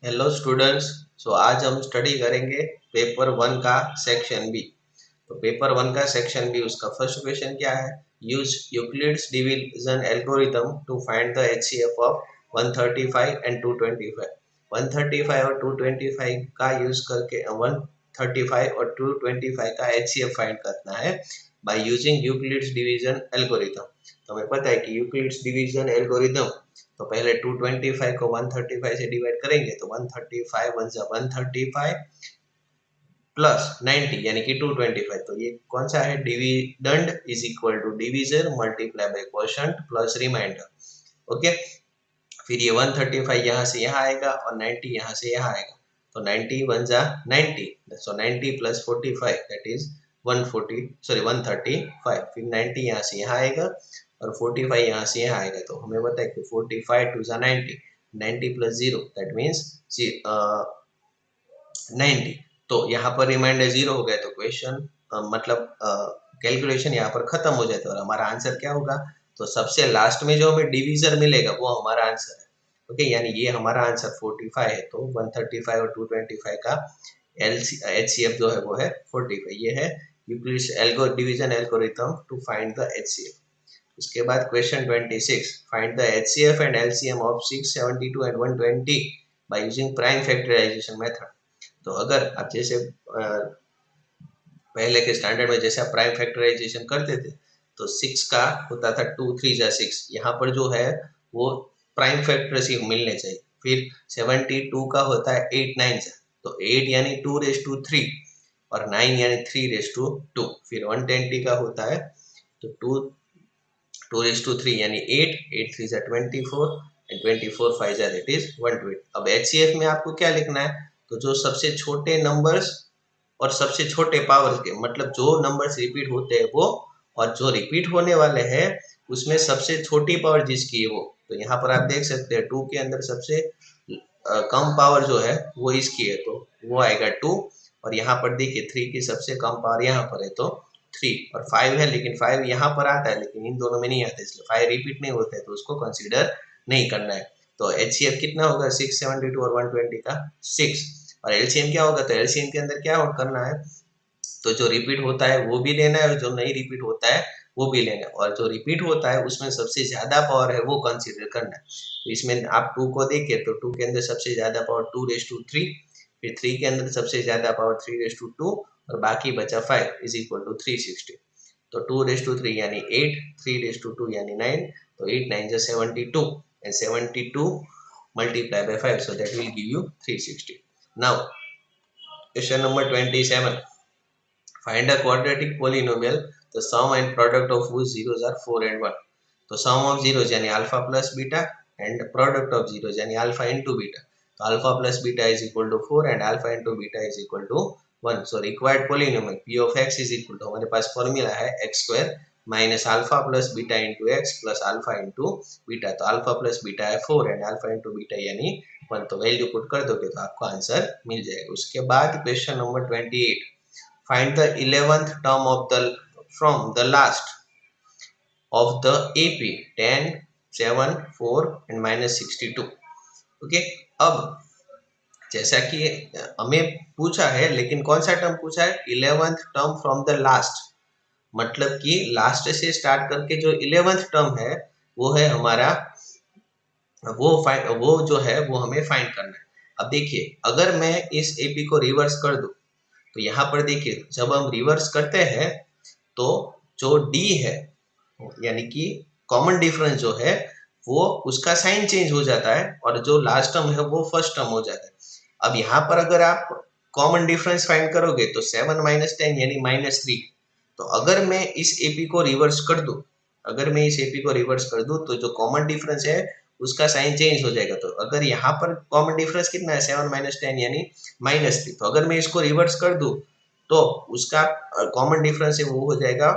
Hello students. आज हम study करेंगे पेपर वन का सेक्शन बी। तो पेपर वन का सेक्शन बी उसका फर्स्ट क्वेश्चन क्या है? Use Euclid's division algorithm to find the HCF of 135 and 225। 135 और 225 का यूज करके 135 और 225 का एचसीएफ फाइंड करना है by using Euclid's division algorithm. तो हमें पता है कि यूक्लिड्स डिवीजन एल्गोरिथम, तो पहले 225 को 135 से डिवाइड करेंगे तो 135 वन जा 135 प्लस 90 यानी कि 225। तो ये कौन सा है? Dividend is equal to division multiply by quotient plus remainder. Okay, फिर ये 135 यहाँ से यहाँ आएगा और 90 यहाँ से यहाँ आएगा। तो 90 वन जा 90, सो 90 प्लस 45 दैट इज 135। फिर 90 यहाँ से यहाँ आएगा और 45 यहाँ से यहाँ आएगा। तो हमें पता है कि 45 टू जा 90, 90 प्लस 0 दैट मीन्स 90। तो यहाँ पर रिमाइंडर 0 हो गया तो क्वेश्चन मतलब कैलकुलेशन यहाँ पर खत्म हो जाता है और हमारा आंसर क्या होगा? तो सबसे लास्ट में जो हमें डिवीजर मिलेगा वो हमारा आंसर है। ओके, यानी ये हमारा आंसर 45 है। तो 135 और 225 का एचसीएफ जो है वो है 45। ये है Euclid's division algorithm to find the HCF. उसके बाद question 26, find the HCF and LCM of 672 and 120 by using prime factorization method. तो अगर आप जैसे पहले के स्टैंडर्ड में जैसे आप प्राइम फैक्टराइजेशन करते थे तो 6 का होता था 2 3 जा 6, यहाँ पर जो है वो प्राइम फैक्टर से मिलने चाहिए। फिर 72 का होता है 8 9 जा, तो 8 यानी 2 रेस टू 3 और 9 यानी 3 रेस टू 2। फिर 120 का होता है तो 2 रेस टू 3 यानी 8 8 3 जा 24 एंड 24 5 जा दैट इज 120। अब एचसीएफ में आपको क्या लिखना है? तो जो सबसे छोटे नंबर्स और सबसे छोटे पावर के, मतलब जो नंबर्स रिपीट होते हैं वो, और जो रिपीट होने वाले हैं उसमें सबसे छोटी पावर जिसकी है वो। तो यहाँ पर आप देख सकते हैं 2 के अंदर सबसे कम पावर जो है वो इसकी है, तो वो आएगा 2। और यहाँ पर देखिए 3 की सबसे कम पावर यहाँ पर है तो 3, और 5 है लेकिन 5 यहाँ पर आता है लेकिन इन दोनों में नहीं आता, इसलिए 5 रिपीट नहीं होता है तो उसको कंसिडर नहीं करना है। तो एचसीएफ कितना होगा 672 और 120 का 6। और एलसीएम क्या होगा? तो एलसीएम के अंदर क्या करना है? तो जो रिपीट होता है वो भी लेना है और जो नहीं रिपीट होता है वो भी लेना है, और जो रिपीट होता है उसमें सबसे ज्यादा पावर है वो कंसीडर करना है। तो इसमें आप 2 को देखिए तो 2 के अंदर सबसे ज्यादा पावर 2 रेस टू 3, फिर 3 के अंदर सबसे ज्यादा पावर 3 रेस टू 2 और बाकी बचा 5 इज इक्वल टू 360। तो 2 रेस टू 3 यानी 8, 3 रेस टू 2 यानी 9, तो 8 9 जा 72 and 72 multiply by 5, so that will give you 360. Now question number 27, find a quadratic polynomial the sum and product of whose zeros are 4 and 1। तो sum of zeros यानी alpha plus beta and product of zeros यानी alpha into beta. तो alpha plus beta is equal to 4 and alpha into beta is equal to 1। So required polynomial p of x is equal to, हमारे पास formula है x square minus alpha plus beta into x plus alpha into beta. तो alpha plus beta है 4 and alpha into beta यानी 1। तो value put कर दोगे तो आपको आंसर मिल जाएगा। उसके बाद question number 28, find the 11th term of the from the last of the AP 10 7 4 and minus 62। Okay, अब जैसा कि हमें पूछा है, लेकिन कौन सा टर्म पूछा है? 11th term from the last, मतलब कि लास्ट से स्टार्ट करके जो 11th टर्म है वो है हमारा, वो जो है वो हमें फाइंड करना है। अब देखिए अगर मैं इस एपी को रिवर्स कर दूं तो यहाँ पर देखिए जब हम रिवर्स करते हैं तो जो डी है यानी कि कॉमन डिफरेंस जो है वो उसका साइन चेंज हो जाता है और जो लास्ट टर्म है वो फर्स्ट टर्म हो जाता है। अब यहाँ पर अगर आप कॉमन डिफरेंस फाइंड करोगे तो 7 माइनस 10 यानी -3। तो अगर मैं इस एपी को रिवर्स कर दूं, अगर मैं इस एपी को रिवर्स कर दूं तो जो कॉमन डिफरेंस है उसका साइन चेंज हो जाएगा। तो अगर यहाँ पर कॉमन डिफरेंस कितना है 7 माइनस 10 यानी -3, तो अगर मैं इसको रिवर्स कर दूं तो उसका कॉमन डिफरेंस है वो हो जाएगा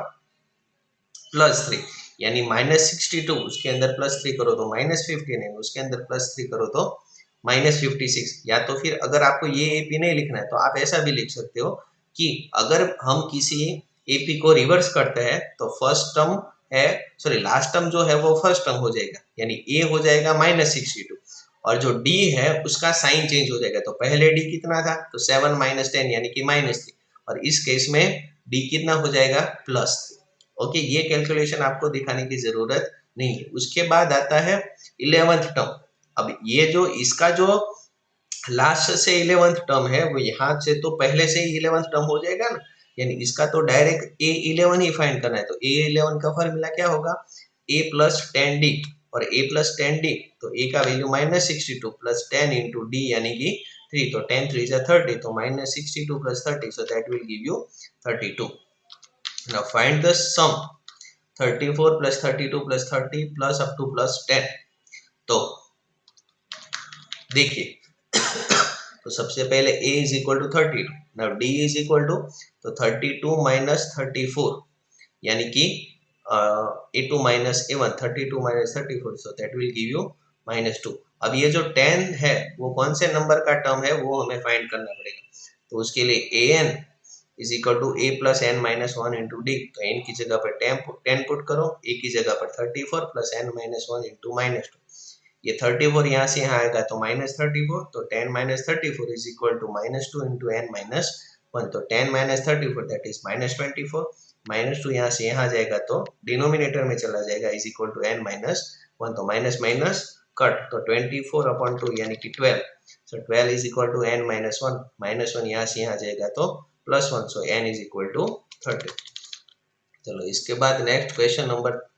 +3 यानी -62। उसके अंदर +3 करो तो -15 है, उसके अंदर +3 करो तो -56। या तो फिर अगर आपको ये एपी नहीं लिखना है तो आप ऐसा भी लिख सकते हो कि अगर हम किसी एपी को रिवर्स करते हैं तो फर्स्ट टर्म है, सॉरी लास्ट टर्म जो है वो फर्स्ट टर्म हो जाएगा यानी ए हो जाएगा -62 और जो d है उसका साइन चेंज हो जाएगा। तो पहले d कितना था, तो 7 माइनस 10 यानी कि -3, और इस केस में d कितना हो जाएगा, +3। ओके, ये कैलकुलेशन आपको दिखाने की जरूरत नहीं है। उसके बाद आता है 11th टर्म। अब ये जो इसका जो लास्ट से 11th टर्म है वो यहाँ से तो पहले से ही 11th टर्म हो जाएगा ना, यानी इसका तो डायरेक्ट a11 ही फाइंड करना है। तो a11 का फॉर्मूला क्या होगा, a प्लस 10d, और a प्लस 10d तो a का वैल्यू -62 प्लस 10 इंटू d यानी कि 3, तो 10 3 is 30, तो -62 plus 30, so that will give you 32. Now find the sum 34 plus 32 plus 30 plus up to plus 10। तो देखिए तो सबसे पहले a is equal to 32, now d is equal to, तो 32 माइनस 34 यानी कि a2 minus a1, 32 minus 34, so that will give you -2। अब ये जो 10 है वो कौन से नंबर का टर्म है वो हमें फाइंड करना पड़ेगा। तो उसके लिए an is equal to a plus n minus 1 into D, तो n की जगह पर 10 पुट करो, a की जगह पर 34 प्लस n माइनस 1 इंटू -2। ये 34 यहाँ से यहाँ आएगा तो -34, तो 10 minus 34 is equal to -2 into n minus 1, तो 10 माइनस 34 दैट इज -24, -2 यहाँ से यहाँ जाएगा तो डिनोमिनेटर में चला जाएगा, is equal to n minus 1, तो माइनस माइनस कट, तो 24/2 यानी कि 12, so 12 is equal to n minus 1, -1 यहाँ से यहाँ जाएगा तो +1, so n is equal to 30। चलो इसके बाद नेक्स्ट क्वेश्चन नंबर,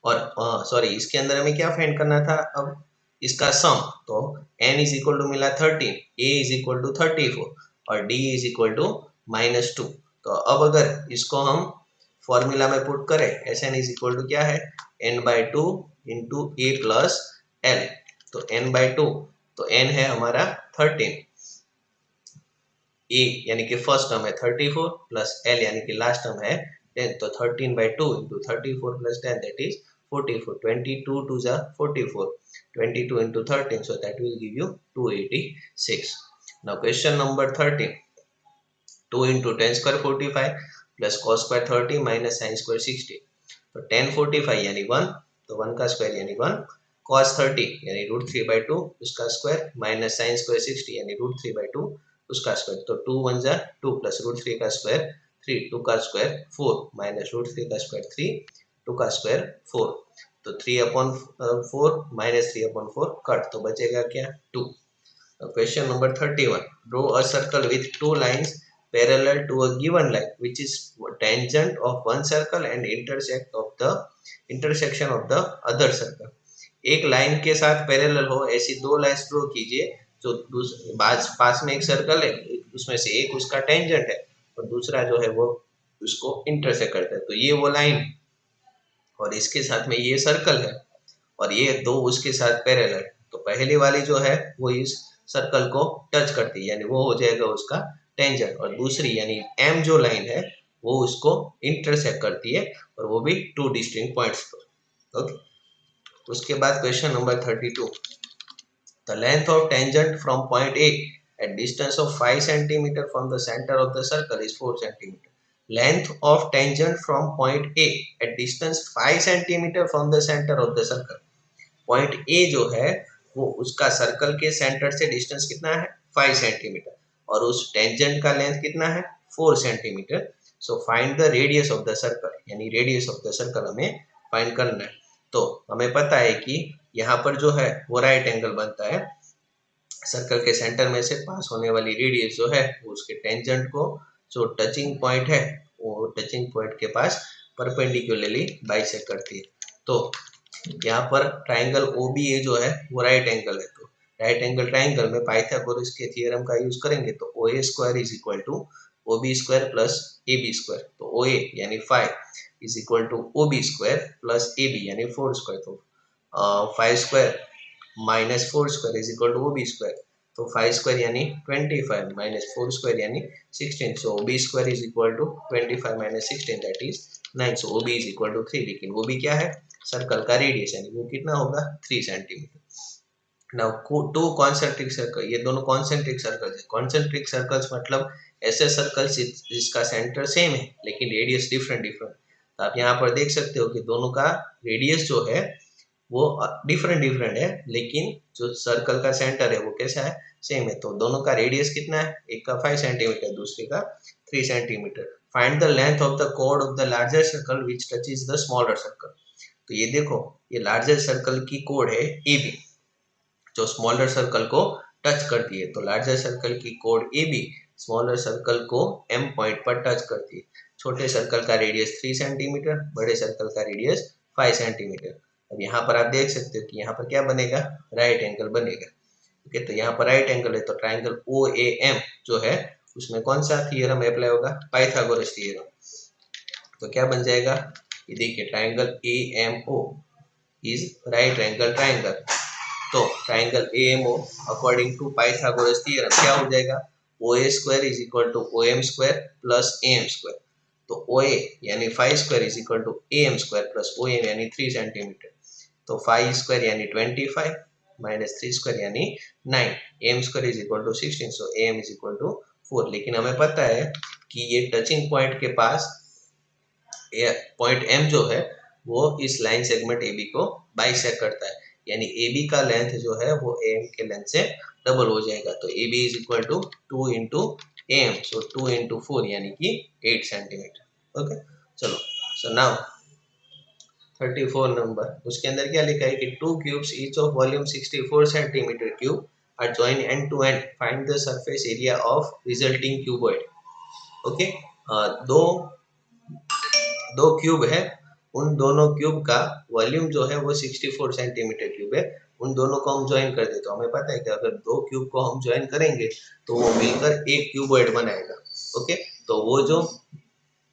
और सॉरी इसके अंदर हमें क्या फाइंड करना था, अब इसका सम, तो n इज इक्वल टू मिला 13, a इज इक्वल टू 34 और d इज इक्वल टू -2। तो अब अगर इसको हम फॉर्मूला में पुट करें, Sn इज इक्वल टू क्या है, n/2 into a plus l, तो n/2 तो n है हमारा 13, a यानी कि फर्स्ट टर्म है 34 प्लस l यानी कि लास्ट टर्म है 10, तो 13/2 इंटू 34 प्लस 10 दैट इज 44, 22 2 जा 44, 22 into 13, so that will give you 286। Now question number 13, 2 into 10 square 45 plus cos square 30 minus sin square 60, तो 10 45 यानी 1, तो 1 का स्क्वायर यानी 1, cos 30 यानी √3/2 उसका स्क्वायर, माइनस sin square 60 यानी √3/2 उसका स्क्वायर, तो 2 1 जा 2 प्लस √3 का स्क्वायर 3, 2 का स्क्वायर 4 माइनस √3 का स्क्वायर 3, 2 का स्क्वायर 4, तो 3/4 माइनस 3/4 कट, तो बचेगा क्या 2। Question number 31, draw a circle with 2 lines parallel to a given line which is tangent of one circle and intersection of the other circle। एक line के साथ parallel हो ऐसी दो लाइन्स ड्रॉ कीजिए, जो पास में एक सर्कल है, उसमें से एक उसका टेंजेंट है और दूसरा जो है वो उसको इंटरसेक्ट करता है, तो ये वो लाइन और इसके साथ में ये सर्कल है और ये दो उसके साथ पैरेलल, तो पहली वाली जो है वो इस सर्कल को टच करती है यानी वो हो जाएगा उसका टेंजेंट, और दूसरी यानी एम जो लाइन है वो उसको इंटरसेक्ट करती है और वो भी 2 डिस्टिंक्ट पॉइंट्स पर। ओके, उसके बाद question number 32, the length of tangent from point A at distance of 5 cm from the center of the circle is 4 cm। Length of tangent from point A at distance 5 cm from the center of the circle। Point A जो है वो उसका circle के centre से distance कितना है 5 centimetre और उस टेंजेंट का लेंथ कितना है 4 centimetre. So find the radius of the circle, यानी रेडियस ऑफ द सर्कल हमें फाइंड करना है। तो हमें पता है कि यहाँ पर जो है वो राइट एंगल बनता है, सर्कल के सेंटर में से पास होने वाली रेडियस जो है वो उसके टेंजेंट को जो टचिंग पॉइंट है वो टचिंग पॉइंट के पास परपेंडिकुलरली बाइसेक्ट करती है। तो यहाँ पर ट्राइंगल OBA जो है वो राइट एंगल है, तो राइट एंगल ट्राइंगल में पाइथागोरस के थ्योरम का यूज करेंगे तो OA square is equal to OB square plus AB square, तो OA यानी 5 is equal to OB square plus AB यानी 4 स्क्वायर, तो 5 square minus 4 square is equal to OB square, तो 5 स्क्वायर यानी 25 माइनस 4 स्क्वायर यानी 16, so OB square is equal to 25 minus 16 that is 9, so OB is equal to 3, लेकिन OB क्या है circle का radius यानी वो कितना होगा 3 centimetre. Now to concentric circle, ये दोनों कॉन्सेंट्रिक सर्कल्स है। कॉन्सेंट्रिक सर्कल्स मतलब ऐसे सर्कल्स जिसका सेंटर सेम है लेकिन रेडियस डिफरेंट डिफरेंट, तो आप यहाँ पर देख सकते हो कि दोनों का रेडियस जो है वो डिफरेंट डिफरेंट है, लेकिन जो सर्कल का सेंटर है वो कैसा है, सेम है। तो दोनों का रेडियस कितना है, एक का 5 सेंटीमीटर, दूसरे का 3 centimetre. Find the length of the कोड of the larger circle which touches the smaller circle. तो ये देखो, ये लार्जर सर्कल की कोड है ए बी, जो स्मॉलर सर्कल को टच करती है। तो लार्जर सर्कल की कोड ए बी स्मॉलर सर्कल को एम पॉइंट पर टच करती है। छोटे सर्कल का रेडियस 3 सेंटीमीटर, बड़े सर्कल का रेडियस 5 सेंटीमीटर। अब यहाँ पर आप देख सकते हो कि यहाँ पर क्या बनेगा, राइट एंगल बनेगा। ओके, तो यहाँ पर राइट एंगल है, तो ट्राइंगल ओ ए एम जो है उसमें कौन सा थियरम अप्लाई होगा, पाइथागोरस थियरम। तो क्या बन जाएगा, ये देखिए triangle A M O is right angle triangle. तो triangle A M O according to Pythagoras theorem क्या हो जाएगा, O A square is equal to O M square plus A M square. तो ओ ए यानी 5 square is equal to A M square plus O M यानी 3 centimetre. तो 5 square यानी 25 minus 3 square यानी 9, A M square is equal to 16, so A M is equal to 4। लेकिन हमें पता है कि ये टचिंग पॉइंट के पास पॉइंट एम जो है वो इस लाइन सेगमेंट ए बी को बाइसेक्ट करता है, यानी ए बी का लेंथ जो है वो ए एम के लेंथ से डबल हो जाएगा। तो A B is equal to 2 into A M, so 2 into 4 यानी कि 8 सेंटीमीटर। ओके, चलो, सो नाउ 34 नंबर, उसके अंदर क्या लिखा है कि two cubes each of volume 64 centimetre cube are joined end to end, find the surface area of resulting cuboid. Okay, दो दो क्यूब है, उन दोनों क्यूब का वॉल्यूम जो है वो 64 सेंटीमीटर क्यूब है। उन दोनों को हम ज्वाइन कर दे, तो हमें पता है कि अगर दो क्यूब को हम ज्वाइन करेंगे तो वो मिलकर एक क्यूबॉइड बनाएगा। ओके, तो वो जो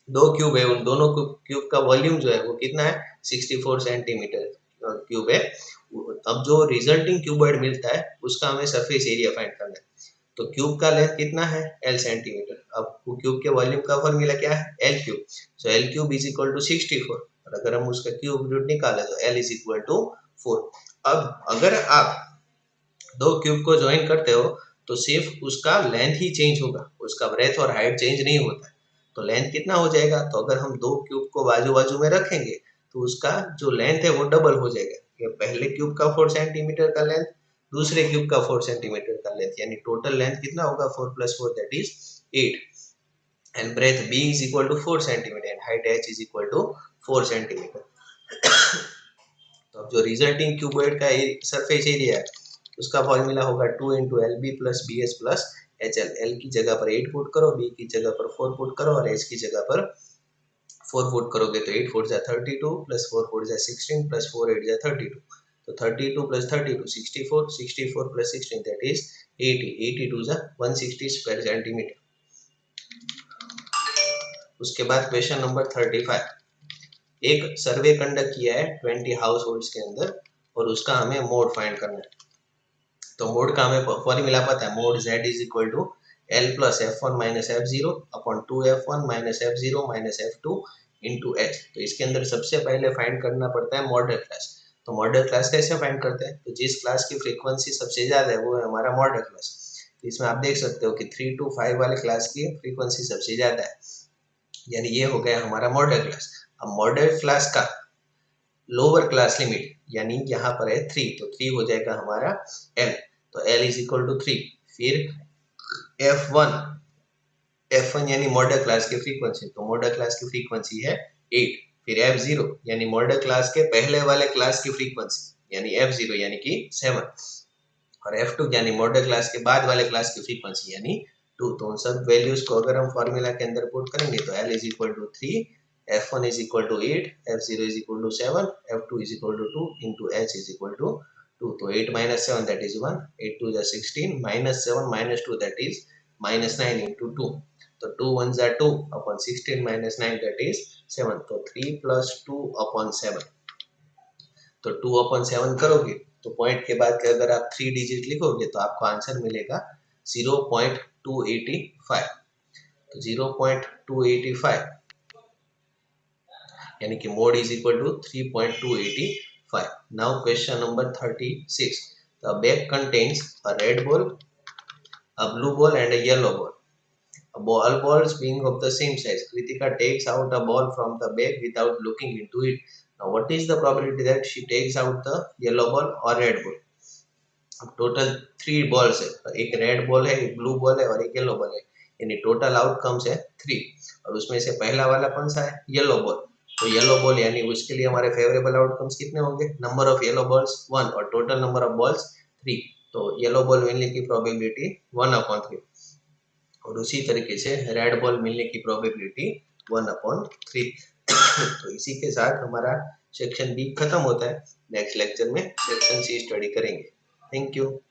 दो क्यूब है उन दोनों क्यूब का वॉल्यूम जो है वो कितना है, 64 सेंटीमीटर क्यूब है। अब जो रिजल्टिंग क्यूबॉइड मिलता है उसका हमें सरफेस एरिया फाइंड करना है। तो क्यूब का लेंथ कितना है, एल सेंटीमीटर। अब क्यूब के वॉल्यूम का फॉर्मूला क्या है, L cube. So L cube is equal to 64, और अगर हम उसका क्यूब रूट निकाले तो एल इज इक्वल टू 4। अब अगर आप दो क्यूब को ज्वाइन करते हो तो सिर्फ उसका लेंथ ही चेंज होगा, उसका ब्रेथ और हाइट चेंज नहीं होता है। तो लेंथ कितना हो जाएगा, तो अगर हम दो क्यूब को बाजू बाजू में रखेंगे तो उसका जो लेंथ है वो डबल हो जाएगा। ये पहले क्यूब का 4 सेंटीमीटर का लेंथ, दूसरे क्यूब का 4 सेंटीमीटर का लेंथ, यानी टोटल लेंथ कितना होगा, 4 plus 4 that is 8। And breadth b is equal to 4 centimetre and height h is equal to 4 centimetre. तो अब जो रिजल्टिंग क्यूबॉइड का सरफेस एरिया है उसका फॉर्मूला होगा 2 into L B plus B S plus H L. L की जगह पर 8 पुट करो, बी की जगह पर 4 पुट करो और एच की जगह पर 4 पुट करोगे तो 8 4 जा 32 प्लस 4 4 जा 16 प्लस 4 8 जा 32। तो 32 प्लस 32 64, 64 प्लस 16 दैट इज 80, 82 जा 160 स्क्वायर सेंटीमीटर। उसके बाद क्वेश्चन नंबर 35, एक सर्वे कंडक्ट किया है 20 हाउस होल्ड्स के अंदर और उसका हमें मोड फाइंड करना है। तो मोड का हमें फॉर्मूला पता है, mode z is equal to L plus F one minus F zero upon 2f1 minus F zero minus f2 into H. तो इसके अंदर सबसे पहले फाइंड करना पड़ता है मॉडल क्लास। तो मॉडल क्लास कैसे फाइंड करते हैं, तो जिस क्लास की फ्रीक्वेंसी सबसे ज्यादा है वो है हमारा मॉडल क्लास। तो इसमें आप देख सकते हो कि 3 to 5 वाले क्लास की फ्रीक्वेंसी सबसे ज्यादा है, यानी ये हो गया हमारा मॉडल क्लास। अब मॉडल क्लास का लोअर क्लास लिमिट यानी यहाँ पर है 3, तो 3 हो जाएगा हमारा एल। तो एल इज इक्वल टू 3। फिर एफ वन यानी मॉडल क्लास की फ्रीक्वेंसी, तो मॉडल क्लास की फ्रीक्वेंसी है 8। फिर एफ जीरो यानी मॉडल क्लास के पहले वाले क्लास की फ्रीक्वेंसी यानी एफ जीरो यानी कि 7। और F2 यानी मॉडल क्लास के बाद वाले क्लास की फ्रीक्वेंसी यानी 2। तो उन सब वैल्यूज को अगर हम फॉर्मूला के अंदर पुट करेंगे तो L is equal to 3, F1 is equal to 8, F0 is equal to 7, F2 is equal to 2 into H is equal to 2। तो 8 माइनस 7 दैट इज 1, 8 2 जा 16 minus 7 minus 2 that is minus 9 into 2। तो 2 1 जा 2 upon 16 minus 9 that is 7। तो 3 plus 2 upon 7, तो 2 upon 7 करोगे तो point के बाद के अगर आप 3 डिजिट लिखोगे तो आपको आंसर मिलेगा 0.285। तो 0.285 यानी कि mode is equal to 3.285। Now question number 36, the bag contains a red ball, a blue ball and a yellow ball. Balls being of the same size. Kritika takes out a ball from the bag without looking into it. Now what is the probability that she takes out the yellow ball or red ball? अब total 3 balls है, एक red ball है, एक blue ball है और एक yellow ball है, यानी टोटल आउटकम्स है 3, और उसमें से पहला वाला कौन सा है? Yellow ball. तो येलो बॉल यानी उसके लिए हमारे फेवरेबल आउटकम्स कितने होंगे? नंबर ऑफ येलो बॉल्स 1 और टोटल नंबर ऑफ बॉल्स 3, तो येलो बॉल मिलने की प्रोबेबिलिटी 1/3, और उसी तरीके से रेड बॉल मिलने की प्रोबेबिलिटी 1/3। तो इसी के साथ हमारा सेक्शन बी खत्म होता है। नेक्स्ट लेक्चर में सेक्शन सी स्टडी करेंगे। Thank you.